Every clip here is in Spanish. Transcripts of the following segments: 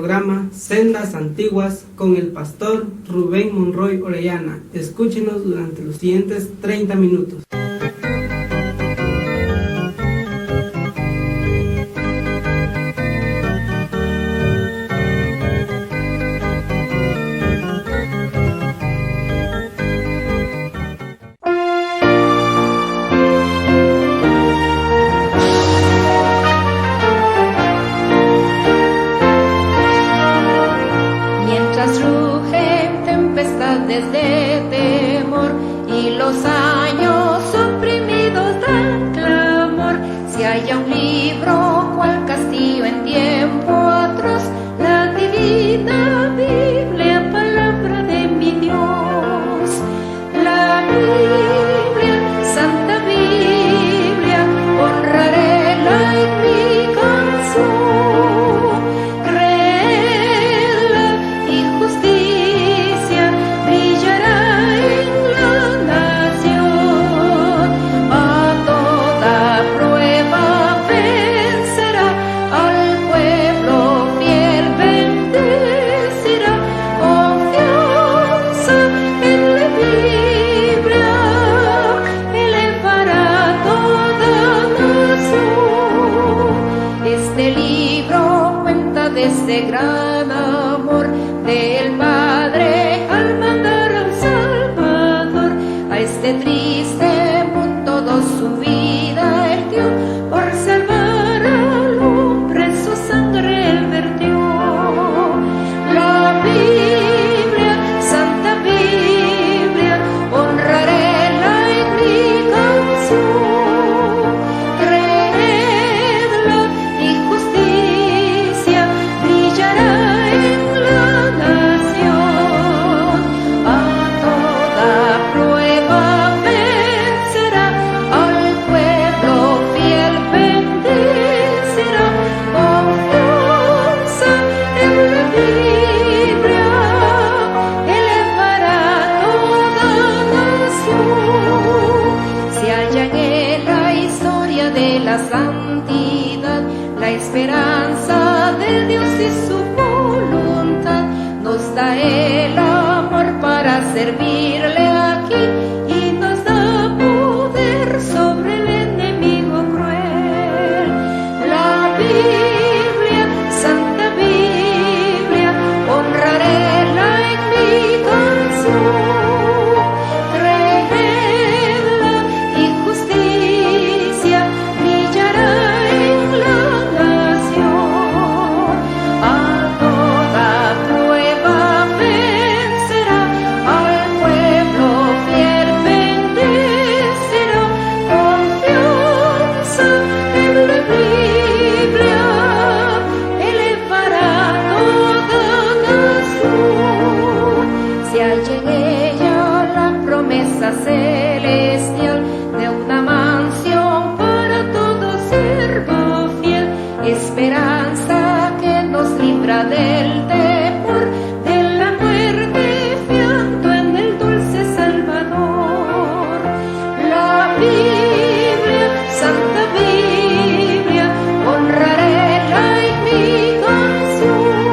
programa Sendas Antiguas con el pastor Rubén Monroy Orellana. Escúchenos durante los siguientes 30 minutos. De temor y los años oprimidos dan clamor. Si haya un libro cual castillo en tiempo atroz, la divina Biblia, palabra de mi Dios. La Biblia, Santa Biblia, honraréla en mi canción. Este gran amor del Padre al mandar al Salvador a este triste mundo, toda su vida él dio por salvar al hombre, su sangre él vertió. La Biblia, Santa Biblia, honraréla en mi canción. La santidad, la esperanza de Dios y su voluntad, nos da el amor para servirle aquí y nos da poder sobre el enemigo cruel. La Biblia, Santa Biblia, honraréla en mi canción. Celestial de una mansión para todo siervo fiel, esperanza que nos libra del temor de la muerte, fiando en el dulce Salvador. La Biblia, Santa Biblia, honraréla en mi canción.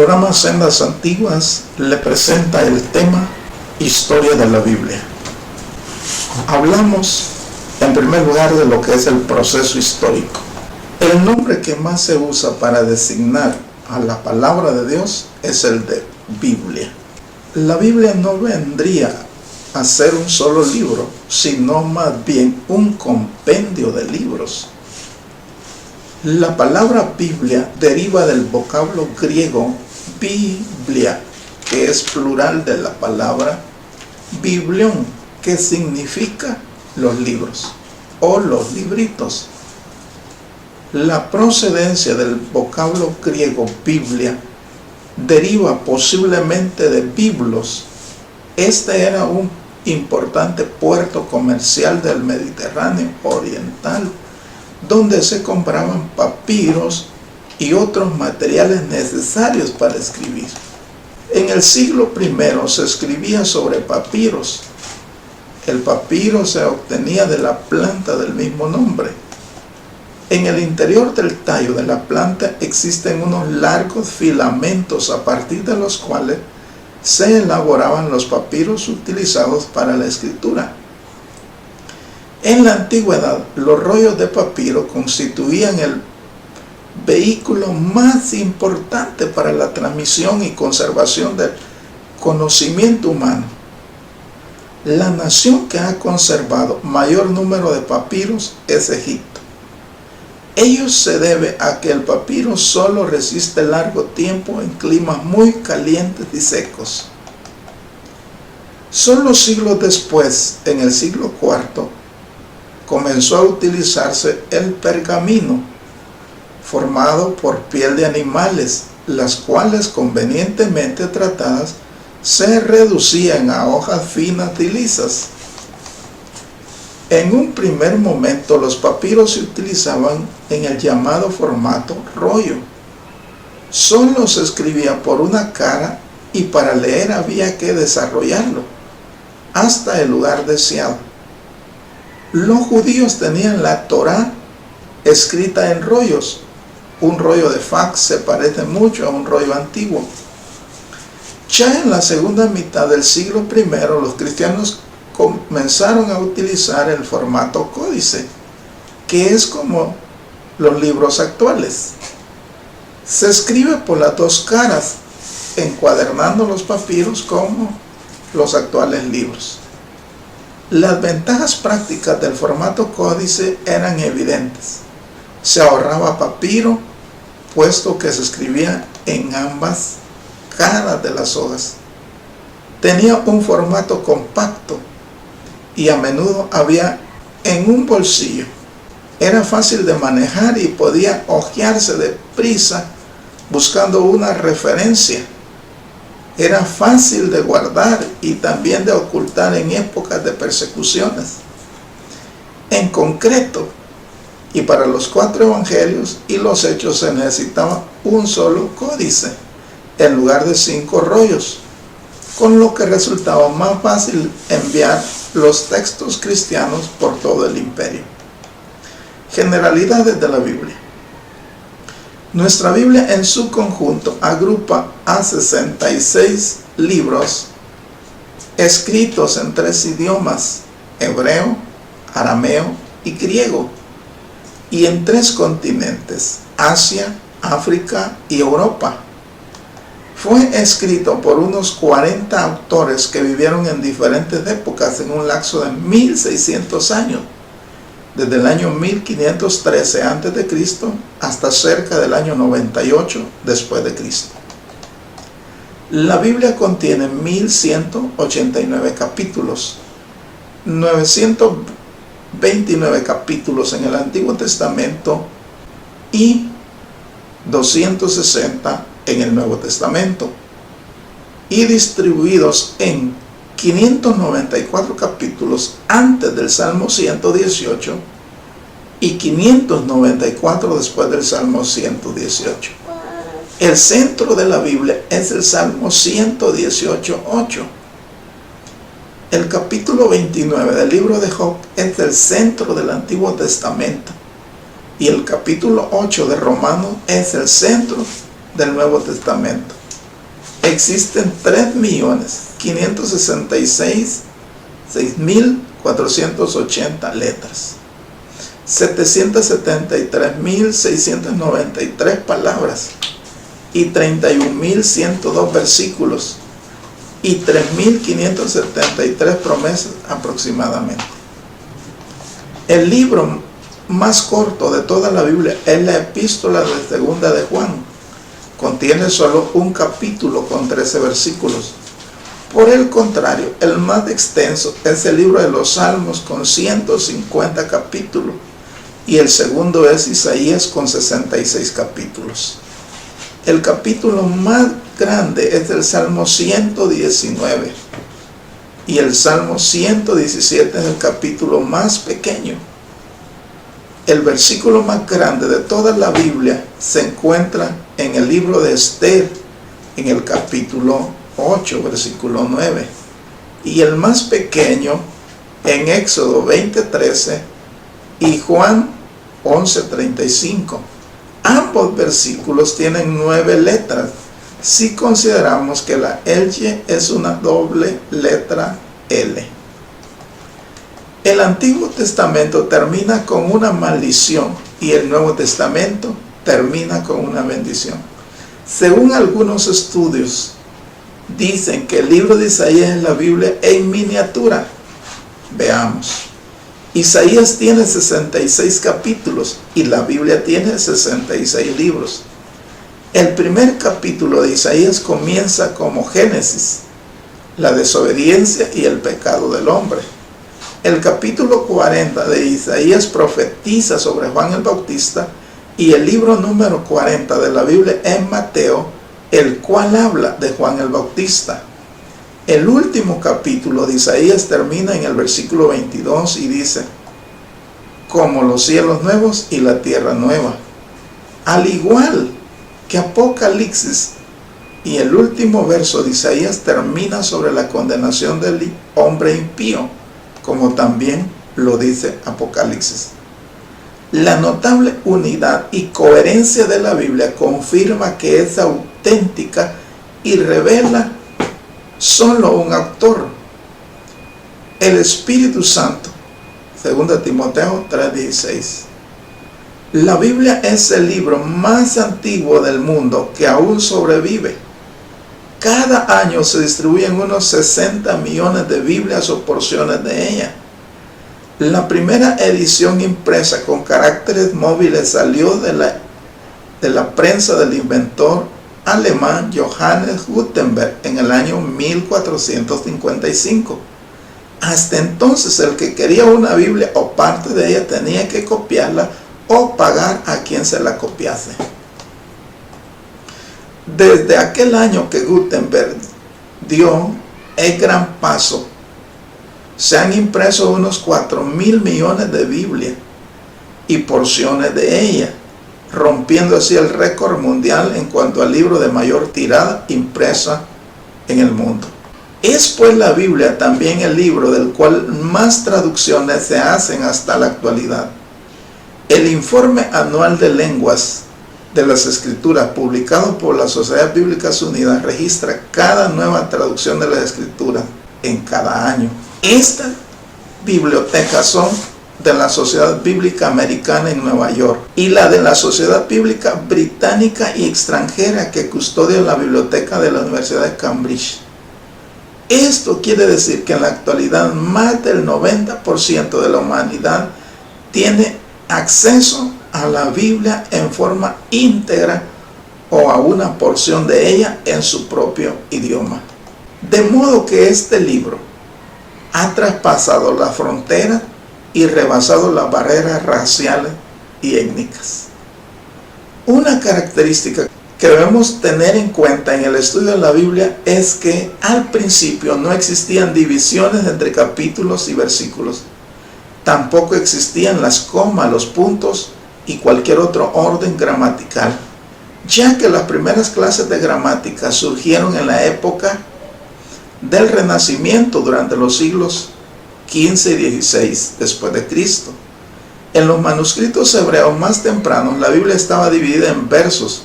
programa Sendas Antiguas le presenta el tema Historia de la Biblia. Hablamos en primer lugar de lo que es el proceso histórico. El nombre que más se usa para designar a la palabra de Dios es el de Biblia. La Biblia no vendría a ser un solo libro, sino más bien un compendio de libros. La palabra Biblia deriva del vocablo griego biblia, que es plural de la palabra biblión, que significa los libros o los libritos. La procedencia del vocablo griego Biblia deriva posiblemente de biblos. Este era un importante puerto comercial del Mediterráneo oriental, donde se compraban papiros y otros materiales necesarios para escribir. En el siglo I se escribía sobre papiros. El papiro se obtenía de la planta del mismo nombre. En el interior del tallo de la planta existen unos largos filamentos a partir de los cuales se elaboraban los papiros utilizados para la escritura. En la antigüedad, los rollos de papiro constituían el vehículo más importante para la transmisión y conservación del conocimiento humano. La nación que ha conservado mayor número de papiros es Egipto. Ello se debe a que el papiro solo resiste largo tiempo en climas muy calientes y secos. Solo siglos después, en el siglo IV, comenzó a utilizarse el pergamino, formado por piel de animales, las cuales convenientemente tratadas se reducían a hojas finas y lisas. En un primer momento los papiros se utilizaban en el llamado formato rollo. Solo se escribía por una cara y para leer había que desarrollarlo hasta el lugar deseado. Los judíos tenían la Torá escrita en rollos. Un rollo de fax se parece mucho a un rollo antiguo. Ya en la segunda mitad del siglo I, los cristianos comenzaron a utilizar el formato códice, que es como los libros actuales. Se escribe por las dos caras, encuadernando los papiros como los actuales libros. Las ventajas prácticas del formato códice eran evidentes. Se ahorraba papiro, puesto que se escribía en ambas caras de las hojas. Tenía un formato compacto y a menudo había en un bolsillo. Era fácil de manejar y podía hojearse deprisa buscando una referencia. Era fácil de guardar y también de ocultar en épocas de persecuciones. En concreto, y para los 4 evangelios y los hechos se necesitaba un solo códice en lugar de 5 rollos, con lo que resultaba más fácil enviar los textos cristianos por todo el imperio. Generalidades de la Biblia. Nuestra Biblia en su conjunto agrupa a 66 libros escritos en 3 idiomas, hebreo, arameo y griego, y en 3 continentes, Asia, África y Europa. Fue escrito por unos 40 autores que vivieron en diferentes épocas en un lapso de 1600 años, desde el año 1513 a.C. hasta cerca del año 98 después de Cristo. La Biblia contiene 1189 capítulos, 929 capítulos en el Antiguo Testamento y 260 en el Nuevo Testamento, y distribuidos en 594 capítulos antes del Salmo 118 y 594 después del Salmo 118. El centro de la Biblia es el Salmo 118:8. El capítulo 29 del libro de Job es el centro del Antiguo Testamento y el capítulo 8 de Romanos es el centro del Nuevo Testamento. Existen 3.566.600 480 letras, 773.693 palabras y 31.102 versículos y 3.573 promesas aproximadamente. El libro más corto de toda la Biblia es la epístola de Segunda de Juan. Contiene solo un capítulo con 13 versículos. Por el contrario, el más extenso es el libro de los Salmos con 150 capítulos y el segundo es Isaías con 66 capítulos. El capítulo más grande es el Salmo 119 y el Salmo 117 es el capítulo más pequeño. El versículo más grande de toda la Biblia se encuentra en el libro de Esther, en el capítulo 8, versículo 9, y el más pequeño en Éxodo 20:13 y Juan 11:35. Ambos versículos tienen 9 letras, si consideramos que la L es una doble letra L. El Antiguo Testamento termina con una maldición y el Nuevo Testamento termina con una bendición. Según algunos estudios, dicen que el libro de Isaías es la Biblia en miniatura. Veamos. Isaías tiene 66 capítulos y la Biblia tiene 66 libros. El primer capítulo de Isaías comienza como Génesis, la desobediencia y el pecado del hombre. El capítulo 40 de Isaías profetiza sobre Juan el Bautista y el libro número 40 de la Biblia es Mateo, el cual habla de Juan el Bautista. El último capítulo de Isaías termina en el versículo 22 y dice: como los cielos nuevos y la tierra nueva. Al igual que Apocalipsis, y el último verso de Isaías termina sobre la condenación del hombre impío, como también lo dice Apocalipsis. La notable unidad y coherencia de la Biblia confirma que es auténtica y revela solo un autor, el Espíritu Santo. 2 Timoteo 3:16. La Biblia es el libro más antiguo del mundo que aún sobrevive. Cada año se distribuyen unos 60 millones de Biblias o porciones de ella. La primera edición impresa con caracteres móviles salió de la prensa del inventor alemán Johannes Gutenberg en el año 1455. Hasta entonces el que quería una Biblia o parte de ella tenía que copiarla o pagar a quien se la copiase. Desde aquel año que Gutenberg dio el gran paso, se han impreso unos 4.000 millones de Biblias y porciones de ella, rompiendo así el récord mundial en cuanto al libro de mayor tirada impresa en el mundo. Es pues la Biblia también el libro del cual más traducciones se hacen hasta la actualidad. El informe anual de lenguas de las Escrituras publicado por la Sociedad Bíblicas Unidas registra cada nueva traducción de las Escrituras en cada año. Estas bibliotecas son de la Sociedad Bíblica Americana en Nueva York y la de la Sociedad Bíblica Británica y extranjera que custodia la biblioteca de la Universidad de Cambridge. Esto quiere decir que en la actualidad más del 90% de la humanidad tiene acceso a la Biblia en forma íntegra o a una porción de ella en su propio idioma. De modo que este libro ha traspasado la frontera y rebasado las barreras raciales y étnicas. Una característica que debemos tener en cuenta en el estudio de la Biblia es que al principio no existían divisiones entre capítulos y versículos. Tampoco existían las comas, los puntos y cualquier otro orden gramatical, ya que las primeras clases de gramática surgieron en la época del Renacimiento durante los siglos XV y XVI después de Cristo. En los manuscritos hebreos más tempranos la Biblia estaba dividida en versos,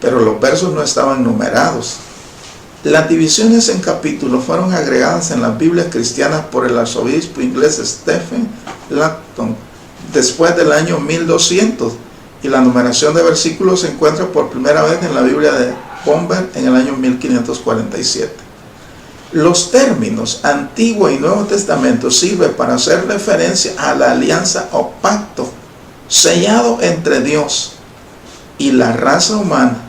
pero los versos no estaban numerados. Las divisiones en capítulos fueron agregadas en las Biblias cristianas por el arzobispo inglés Stephen Langton después del año 1200, y la numeración de versículos se encuentra por primera vez en la Biblia de Bomber en el año 1547. Los términos Antiguo y Nuevo Testamento sirven para hacer referencia a la alianza o pacto sellado entre Dios y la raza humana.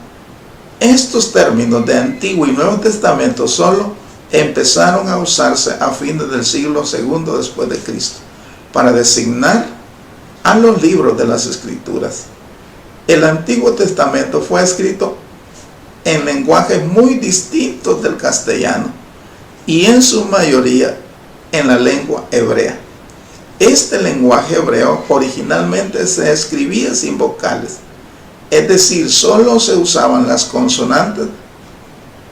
Estos términos de Antiguo y Nuevo Testamento solo empezaron a usarse a fines del siglo II después de Cristo para designar a los libros de las Escrituras. El Antiguo Testamento fue escrito en lenguajes muy distintos del castellano y en su mayoría en la lengua hebrea. Este lenguaje hebreo originalmente se escribía sin vocales, es decir, solo se usaban las consonantes.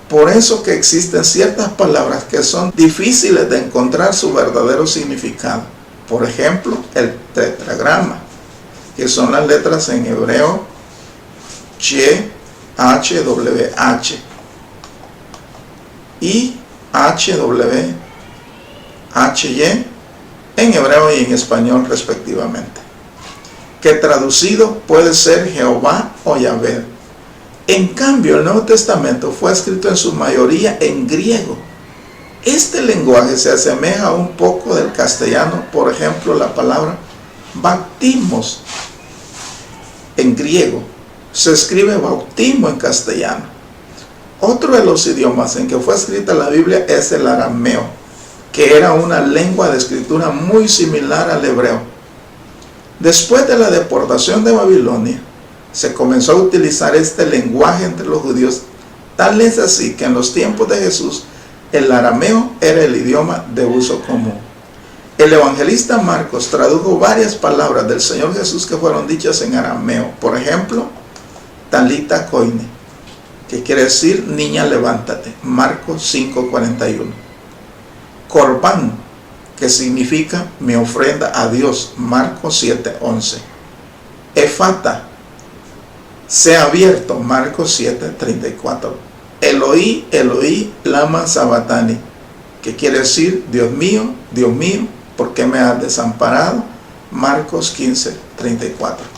Por eso que existen ciertas palabras que son difíciles de encontrar su verdadero significado. Por ejemplo, el tetragrama, que son las letras en hebreo YHWH y HWHY en hebreo y en español respectivamente, que traducido puede ser Jehová o Yahvé. En cambio, el Nuevo Testamento fue escrito en su mayoría en griego. Este lenguaje se asemeja un poco del castellano. Por ejemplo, la palabra bautismos en griego se escribe bautismo en castellano. Otro de los idiomas en que fue escrita la Biblia es el arameo, que era una lengua de escritura muy similar al hebreo. Después de la deportación de Babilonia, se comenzó a utilizar este lenguaje entre los judíos. Tal es así que en los tiempos de Jesús, el arameo era el idioma de uso común. El evangelista Marcos tradujo varias palabras del Señor Jesús que fueron dichas en arameo. Por ejemplo, Talita koine, que quiere decir niña levántate, Marcos 5:41. Corbán, que significa mi ofrenda a Dios, Marcos 7:11. Efata, sea abierto, Marcos 7:34. Eloí, Eloí, lama sabatani, que quiere decir Dios mío, ¿por qué me has desamparado? Marcos 15:34.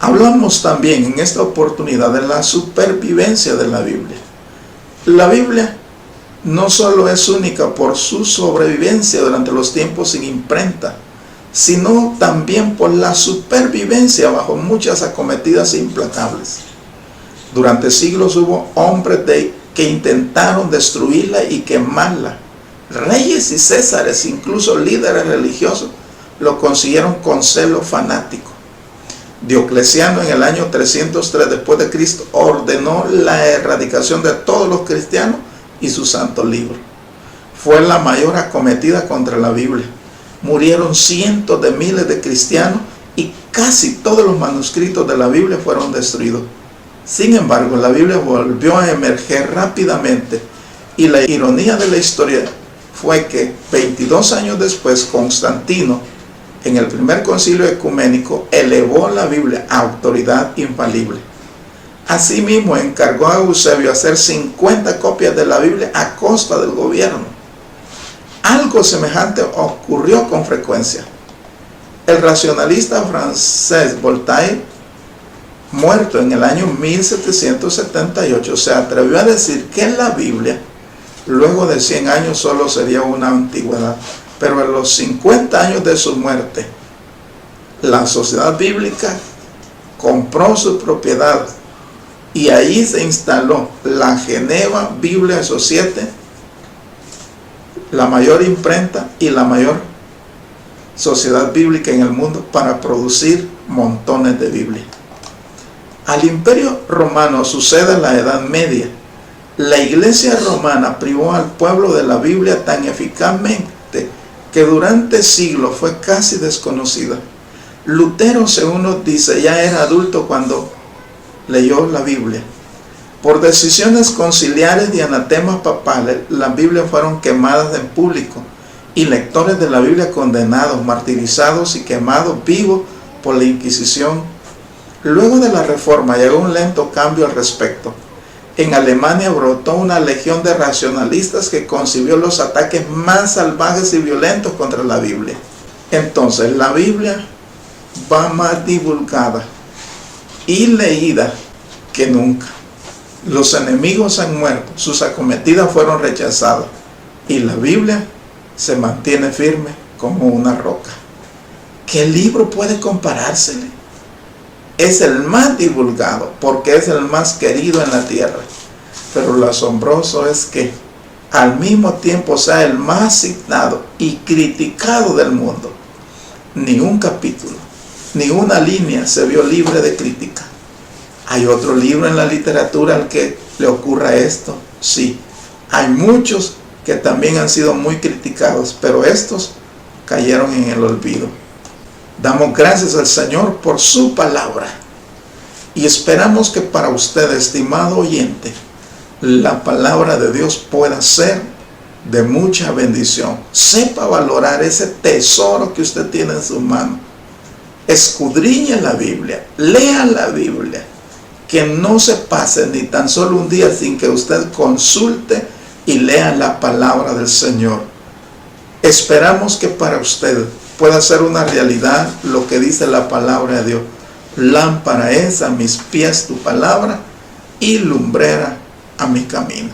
Hablamos también en esta oportunidad de la supervivencia de la Biblia. La Biblia no solo es única por su sobrevivencia durante los tiempos sin imprenta, sino también por la supervivencia bajo muchas acometidas implacables. Durante siglos hubo hombres que intentaron destruirla y quemarla. Reyes y césares, incluso líderes religiosos, lo consiguieron con celo fanático. Diocleciano en el año 303 después de Cristo ordenó la erradicación de todos los cristianos y su santo libro. Fue la mayor acometida contra la Biblia. Murieron cientos de miles de cristianos y casi todos los manuscritos de la Biblia fueron destruidos. Sin embargo, la Biblia volvió a emerger rápidamente, y la ironía de la historia fue que 22 años después, Constantino, en el primer concilio ecuménico, elevó la Biblia a autoridad infalible. Asimismo, encargó a Eusebio hacer 50 copias de la Biblia a costa del gobierno. Algo semejante ocurrió con frecuencia. El racionalista francés Voltaire, muerto en el año 1778, se atrevió a decir que la Biblia, luego de 100 años, solo sería una antigüedad. Pero a los 50 años de su muerte, la Sociedad Bíblica compró su propiedad y ahí se instaló la Geneva Bible Society, la mayor imprenta y la mayor sociedad bíblica en el mundo, para producir montones de Biblia. Al Imperio Romano sucede la Edad Media. La Iglesia romana privó al pueblo de la Biblia tan eficazmente que durante siglos fue casi desconocida. Lutero, según nos dice, ya era adulto cuando leyó la Biblia. Por decisiones conciliares y anatemas papales, las Biblias fueron quemadas en público y lectores de la Biblia condenados, martirizados y quemados vivos por la Inquisición. Luego de la Reforma llegó un lento cambio al respecto. En Alemania brotó una legión de racionalistas que concibió los ataques más salvajes y violentos contra la Biblia. Entonces, la Biblia va más divulgada y leída que nunca. Los enemigos han muerto, sus acometidas fueron rechazadas y la Biblia se mantiene firme como una roca. ¿Qué libro puede comparársele? Es el más divulgado porque es el más querido en la tierra. Pero lo asombroso es que al mismo tiempo sea el más citado y criticado del mundo. Ni un capítulo, ni una línea se vio libre de crítica. ¿Hay otro libro en la literatura al que le ocurra esto? Sí, hay muchos que también han sido muy criticados, pero estos cayeron en el olvido. Damos gracias al Señor por su palabra y esperamos que para usted, estimado oyente, la palabra de Dios pueda ser de mucha bendición. Sepa valorar ese tesoro que usted tiene en su mano. Escudriñe la Biblia, lea la Biblia, que no se pase ni tan solo un día sin que usted consulte y lea la palabra del Señor. Esperamos que para usted pueda ser una realidad lo que dice la palabra de Dios. Lámpara es a mis pies tu palabra y lumbrera a mi camino.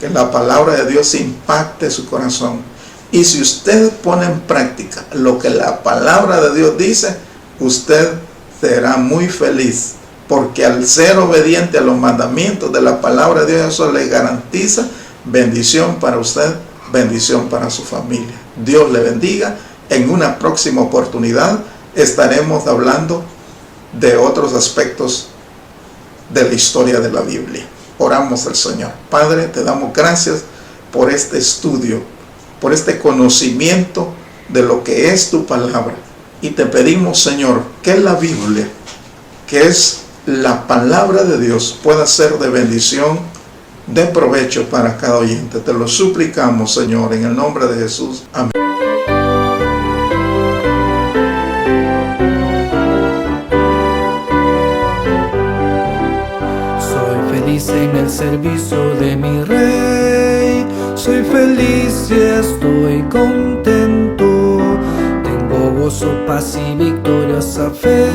Que la palabra de Dios impacte su corazón. Y si usted pone en práctica lo que la palabra de Dios dice, usted será muy feliz. Porque al ser obediente a los mandamientos de la palabra de Dios, eso le garantiza bendición para usted, bendición para su familia. Dios le bendiga. En una próxima oportunidad estaremos hablando de otros aspectos de la historia de la Biblia. Oramos al Señor. Padre, te damos gracias por este estudio, por este conocimiento de lo que es tu palabra. Y te pedimos, Señor, que la Biblia, que es la palabra de Dios, pueda ser de bendición, de provecho para cada oyente. Te lo suplicamos, Señor, en el nombre de Jesús. Amén. En el servicio de mi Rey, soy feliz y estoy contento. Tengo gozo, paz y victoriosa fe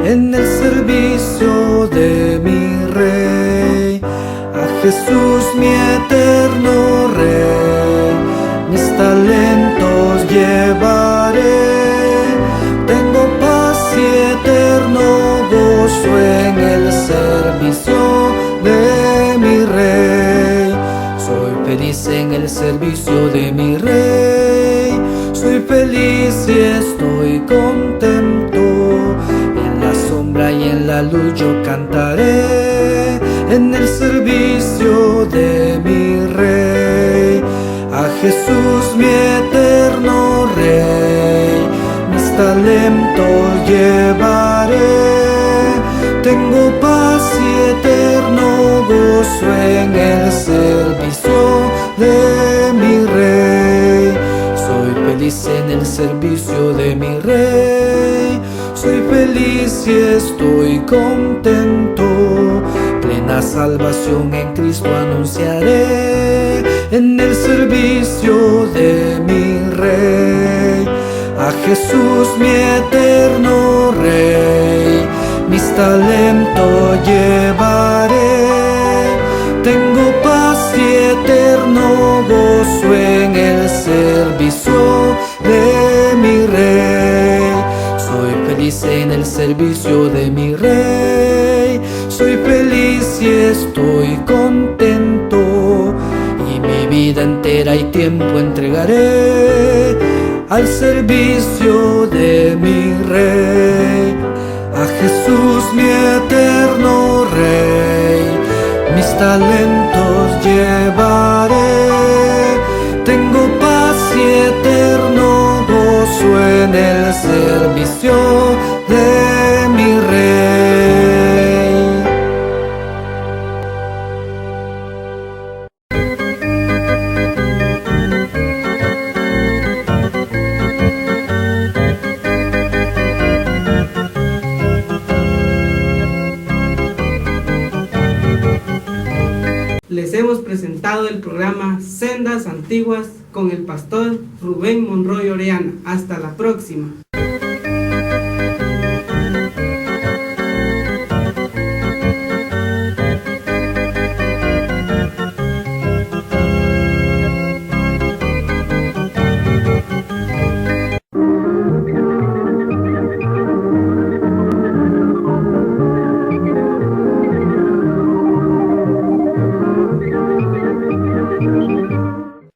en el servicio de mi Rey. A Jesús mi eterno Rey, mis talentos llevaré. Tengo paz y eterno gozo en el servicio de mi Rey. Soy feliz en el servicio de mi Rey. Soy feliz y estoy contento. En la sombra y en la luz yo cantaré en el servicio de mi Rey. A Jesús mi eterno Rey, mis talentos llevaré. Tengo paz y eterno gozo en el servicio de mi Rey. Soy feliz en el servicio de mi Rey. Soy feliz y estoy contento. Plena salvación en Cristo anunciaré en el servicio de mi Rey. A Jesús mi eterno Rey, mis talentos llevaré. Tengo paz y eterno gozo en el servicio de mi Rey. Soy feliz en el servicio de mi Rey. Soy feliz y estoy contento. Y mi vida entera y tiempo entregaré al servicio de mi Rey. A Jesús mi eterno Rey, mis talentos llevaré. Tengo paz y eterno gozo en el servicio de mi Rey. Les hemos presentado el programa Sendas Antiguas con el pastor Rubén Monroy Orellana. Hasta la próxima.